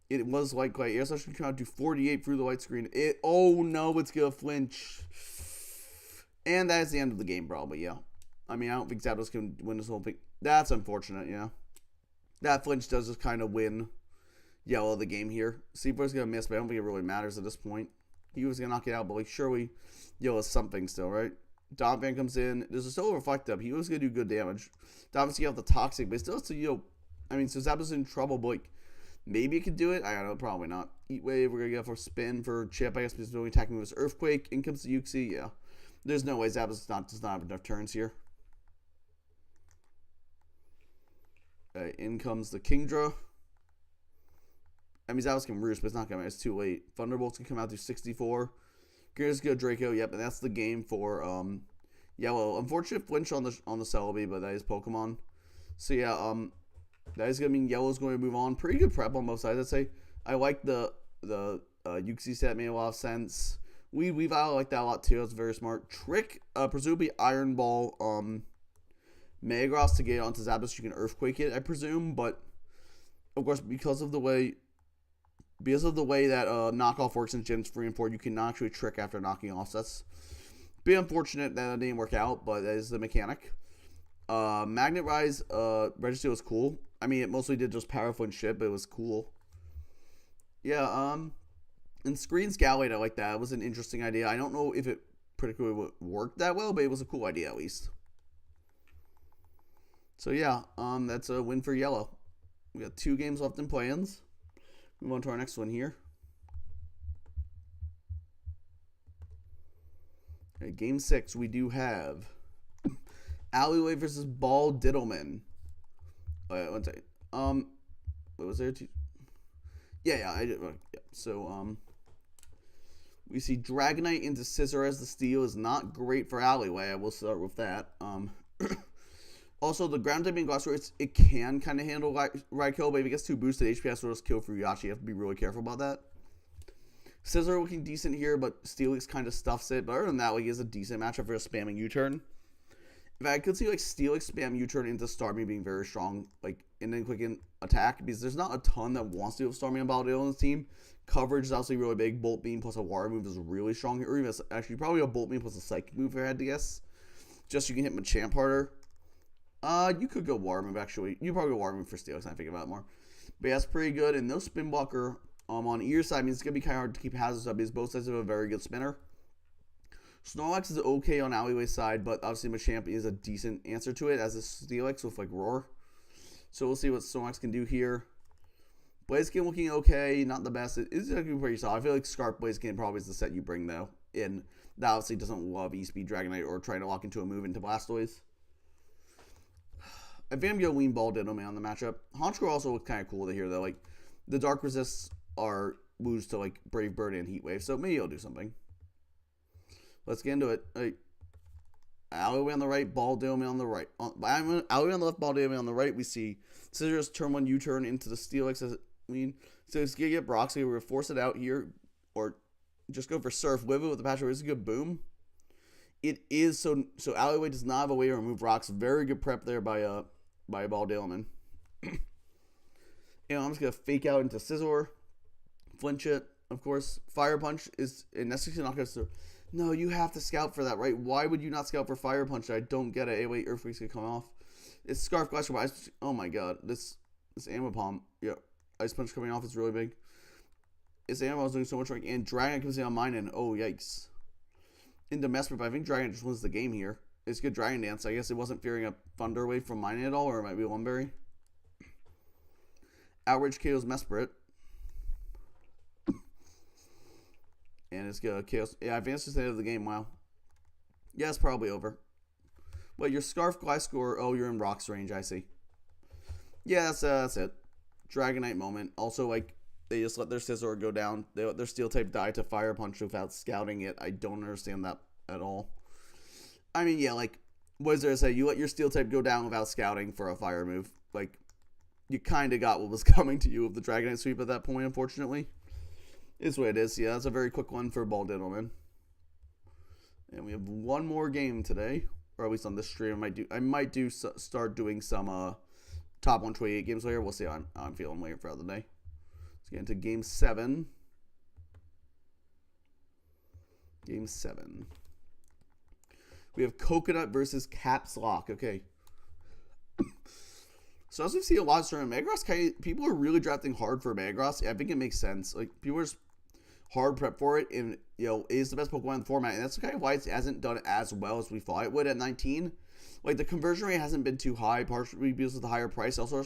It was like quite. Air Slash can come out to 48 through the white screen. Oh no, it's gonna flinch. And that is the end of the game, probably, yeah. I mean, I don't think Zapdos can win this whole thing. That's unfortunate, yeah. That flinch does just kind of win Yellow the game here. Seedflare's gonna miss, but I don't think it really matters at this point. He was gonna knock it out, but like surely Yellow's something still, right? Donphan comes in. There's a still reflect up. He was gonna do good damage. Donphan's gonna have the toxic, but still has to, I mean, so Zapdos in trouble, but like maybe it could do it. I don't know, probably not. Heat Wave, we're gonna go for Spin for Chip, I guess, because he's only attacking with his Earthquake. In comes the Uxie, yeah. There's no way Zapdos does not have enough turns here. In comes the Kingdra. I mean, Zapdos can roost, but it's not gonna. It's too late. Thunderbolts can come out to 64. Here's go Draco. Yep, and that's the game for Yellow. Unfortunate flinch on the Celebi, but that is Pokemon. So yeah, That is going to mean yellow's going to move on. Pretty good prep on both sides, I'd say. I like the Yuxi set, made a lot of sense. Weave out, I like that a lot too. That's very smart. Trick, presumably Iron Ball, Megagross to get onto Zapdos. You can Earthquake it, I presume, but of course, because of the way that knockoff works in Gens 3 and 4, you cannot actually trick after knocking off. So that's a bit unfortunate that didn't work out, but that is the mechanic. Magnet Rise, Registeel was cool. I mean, it mostly did just powerful and shit, but it was cool. Yeah, and Screen Scalade, I like that. It was an interesting idea. I don't know if it particularly worked that well, but it was a cool idea at least. So yeah, that's a win for yellow. We got 2 games left in play-ins. Move on to our next one here. Okay, game 6, we do have Alleyway versus Ball Diddleman. One second. What was there? Yeah, I did. Yeah. So, we see Dragonite into Scissor as the steal is not great for Alleyway. I will start with that. Also, the ground typing Glass Roar, it can kind of handle Raikou, but if it gets too boosted, HPS will just kill Fuyashi. You have to be really careful about that. Scissor looking decent here, but Steelix kind of stuffs it. But other than that, like, is a decent matchup for a spamming U-turn. If I could see like Steelix spam U-turn into Starmie being very strong, like, and then clicking attack, because there's not a ton that wants to do with Starmie and Baldeo on this team. Coverage is obviously really big. Bolt Beam plus a Water move is really strong here. Or even actually probably a Bolt Beam plus a Psychic move if I had to guess. Just so you can hit Machamp harder. You could go Water move actually. You probably go Water move for Steelix. I think about it more. But yeah, that's pretty good. And no Spin Blocker on either side means it's gonna be kind of hard to keep hazards up because both sides have a very good spinner. Snorlax is okay on Alleyway's side, but obviously Machamp is a decent answer to it as a Steelix with like Roar. So we'll see what Snorlax can do here. Blaziken looking okay, not the best. It is looking pretty solid. I feel like Scarf Blaziken probably is the set you bring though. And that obviously doesn't love E-Speed Dragonite or trying to lock into a move into Blastoise. I think I'm going to lean Ball Diddleman on the matchup. Honchkrow also looks kind of cool to hear though. Like the Dark Resists are moves to like Brave Bird and Heat Wave, so maybe he'll do something. Let's get into it. Alleyway on the right, Ball Diddleman on the right. Alleyway on the left, Ball Diddleman on the right. We see Scissors turn 1 U-turn into the Steelix as lean. So it's going to get Broxy. We're going to force it out here. Or just go for Surf. Live it with the patch. It's a good boom. It is so Alleyway does not have a way to remove rocks. Very good prep there by Ball Diddleman. And I'm just going to fake out into Scizor. Flinch it, of course. Fire Punch is necessarily not going to... No, you have to scout for that, right? Why would you not scout for Fire Punch? I don't get it. Hey, wait, Earthquake's gonna come off. It's Scarf Glass Roar. Oh my god. This Ambipom. Yeah. Ice Punch coming off is really big. This Ambipom is doing so much work. And Dragon comes in on mine and oh yikes. Into Mesprit, but I think Dragon just wins the game here. It's good Dragon Dance. I guess it wasn't fearing a Thunder Wave from mine at all, or it might be Lumberry. Outrage KO's Mesprit. And it's gonna Chaos. Yeah, advanced to the end of the game. Wow. Yeah, it's probably over. But your Scarf Gliscor. Oh, you're in Rock's range. I see. Yeah, that's it. Dragonite moment. Also, like, they just let their Scizor go down. They let their Steel type die to Fire Punch without scouting it. I don't understand that at all. I mean, yeah, like, what is there to say? You let your Steel type go down without scouting for a Fire move. Like, you kind of got what was coming to you with the Dragonite sweep at that point, unfortunately. Is what it is. Yeah, that's a very quick one for Ball Diddleman. And we have one more game today, or at least on this stream. I might start doing some top 128 games later. We'll see how I'm feeling later throughout the day. Let's get into game 7. Game 7. We have Coconut versus Caps Lock. Okay. So as we see a lot of tournament, Metagross, people are really drafting hard for Metagross. I think it makes sense. Like, people are just hard prep for it, and you know, it is the best Pokemon in the format, and that's kind of why it hasn't done as well as we thought it would at 19. Like, the conversion rate hasn't been too high, partially because of the higher price. Also,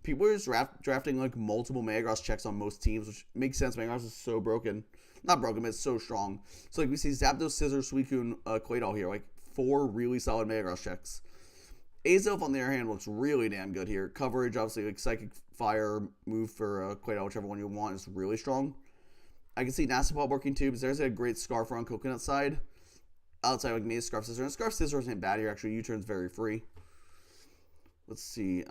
people are just drafting like multiple Metagross checks on most teams, which makes sense. Metagross is so broken. Not broken, but it's so strong. So like we see Zapdos, Scissor, Suicune, Claydol here, like 4 really solid Metagross checks. Azelf, on the other hand, looks really damn good here. Coverage, obviously, like Psychic Fire move for Claydol, whichever one you want, is really strong. I can see Nassipop working too, because there's a great Scarf on Coconut side. Outside, like Maze, Scarf, Scissor. And Scarf, Scissor isn't bad here, actually. U-turn's very free. Let's see.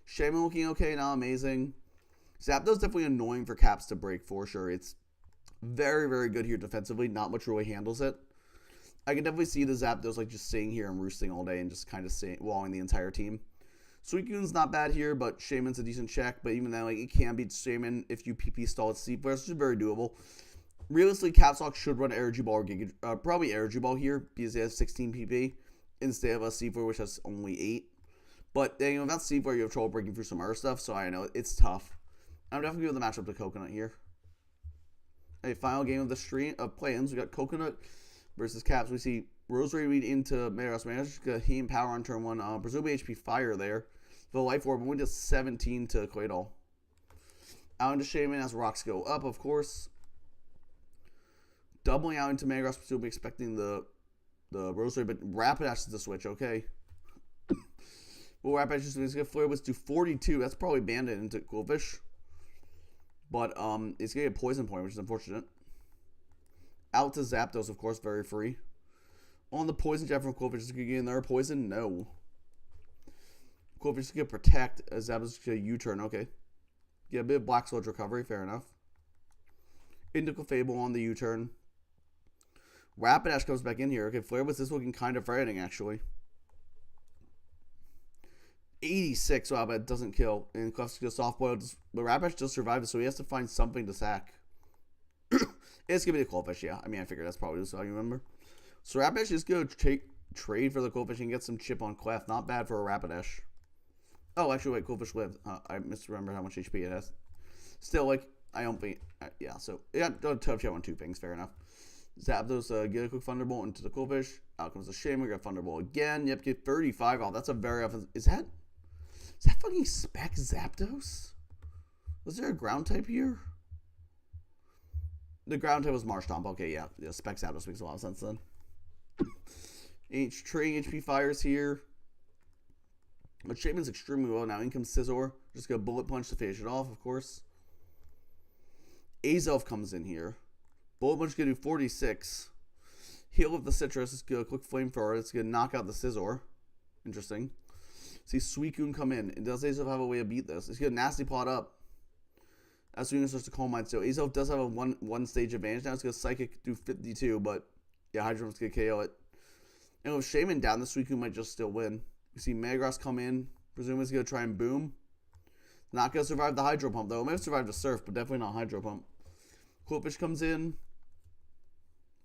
Shaman looking okay, not amazing. Zapdos definitely annoying for Caps to break for sure. It's very, very good here defensively. Not much really handles it. I can definitely see the Zapdos like just sitting here and roosting all day and just kind of walling the entire team. Suicune's not bad here, but Shaman's a decent check. But even then, like, it can beat Shaman if you PP stall at Sleep Flare. It's just very doable. Realistically, Caps Lock should run Energy Ball or Giga, probably Energy Ball here because it has 16 PP instead of a Sleep Flare, which has only 8. But you know, without Sleep Flare, you have trouble breaking through some other stuff. So I know it's tough. I'm definitely going to match up to Coconut here. A final game of the stream of Playins. We got Coconut versus Caps. We see Rosary lead into Meros. Meros got Heat Power on turn 1. Presumably HP Fire there. The Life Orb went to 17 to Quaidol. Out into Shaman as rocks go up, of course. Doubling out into Meros, presumably expecting the Rosary, but Rapidash is the switch, okay. Well, Rapidash is going to get Flare Blitz to 42. That's probably Bandit into Qwilfish. But it's going to get Poison Point, which is unfortunate. Out to Zapdos, of course, very free. On the Poison Jab from Qwilfish, is going to get another Poison? No. Qwilfish is going to Protect. Zapdos is going to U-turn, okay. Get a bit of Black Sludge recovery, fair enough. Into Clefable on the U-turn. Rapidash comes back in here. Okay, Flare Blitz is looking kind of frightening, actually. 86, wow, but it doesn't kill. And Clef's going to Soft Boil, but Rapidash just survived, so he has to find something to sack. It's going to be the Qwilfish, yeah. I mean, I figured that's probably just how you remember. So Rapidash is going to trade for the Qwilfish and get some chip on Clef. Not bad for a Rapidash. Oh, actually, wait, Qwilfish lived. I misremember how much HP it has. Still, like, I don't think... yeah, so it got a tough shot on 2 things, fair enough. Zapdos get a quick Thunderbolt into the Qwilfish. Out comes the Shaman, got Thunderbolt again. Yep, get 35 off. That's a very offensive... Is that fucking Spec Zapdos? Was there a ground type here? The ground type was Marshtomp. Okay, yeah. Spec Zapdos makes a lot of sense then. Trading HP Fires here. But Shaman's extremely low now. In comes Scizor. Just got a Bullet Punch to finish it off, of course. Azelf comes in here. Bullet Punch is going to do 46. Heal with the Citrus. It's going to quick Flamethrower. It's going to knock out the Scizor. Interesting. See Suicune come in. And does Azelf have a way to beat this? It's going to Nasty Plot up. As soon as it starts to Calm Mind. So Azelf does have a one stage advantage now. It's going to Psychic do 52. But yeah, Hydro Pump's going to KO it. And with Shaman down, the Suicune might just still win. You see Metagross come in. Presumably he's going to try and boom. Not going to survive the Hydro Pump, though. It might have survived the Surf, but definitely not Hydro Pump. Qwilfish comes in.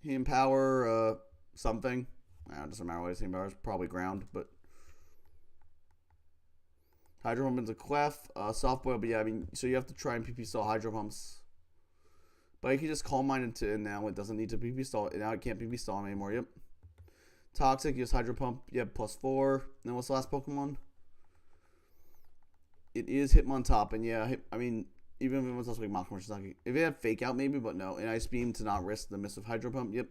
He Empower something. It doesn't matter what his Empower is. Probably Ground, but... Hydro Pump into Clef. Soft Boil, but yeah, I mean, so you have to try and PP stall Hydro Pumps. But you can just Calm Mind into it now. It doesn't need to PP stall. Now it can't PP stall anymore. Yep. Toxic, use Hydro Pump. Yep, +4. Then what's the last Pokemon? It is Hitmontop, and yeah, I mean, even if it was also like Mach Punch, if it had Fake Out maybe, but no. And Ice Beam to not risk the miss of Hydro Pump. Yep.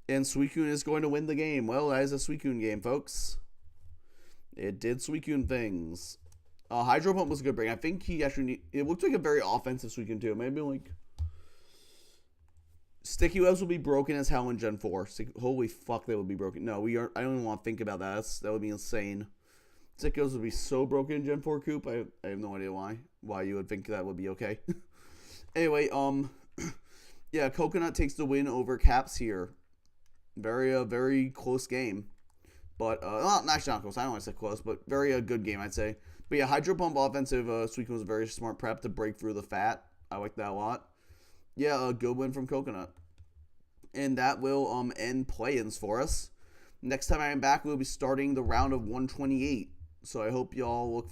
And Suicune is going to win the game. Well, that is a Suicune game, folks. It did Suicune things. Hydro Pump was a good break. I think he actually it looked like a very offensive Suicune too. Maybe like Sticky Webs will be broken as hell in Gen 4. Holy fuck, they would be broken. No, we are. I don't even want to think about that. That would be insane. Sticky Webs would be so broken in Gen 4 Coop. I have no idea why you would think that would be okay. Anyway, yeah, Coconut takes the win over Caps here. Very close game. But, actually not close. I don't want to say close, but very good game, I'd say. But yeah, Hydro Pump offensive, Suicune was a very smart prep to break through the fat. I like that a lot. Yeah, a good win from Coconut. And that will end Play-ins for us. Next time I'm back, we'll be starting the round of 128. So I hope y'all look